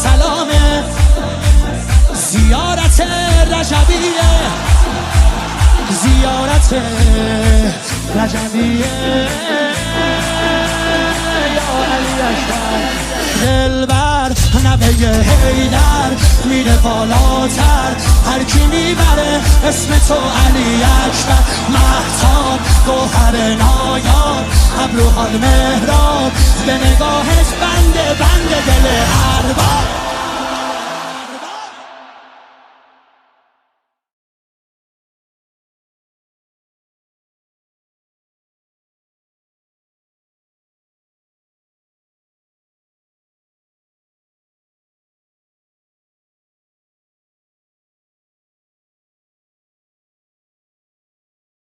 سلامه زیارت رجبیه زیارت رجبیه یا علی اکبر دلبر نوه حیدر میره بالاتر هر کی میبره اسم تو علی اکبر مهتاب گوهر نایاب ابروحال مهراب به نگاهش بنده دل ارباب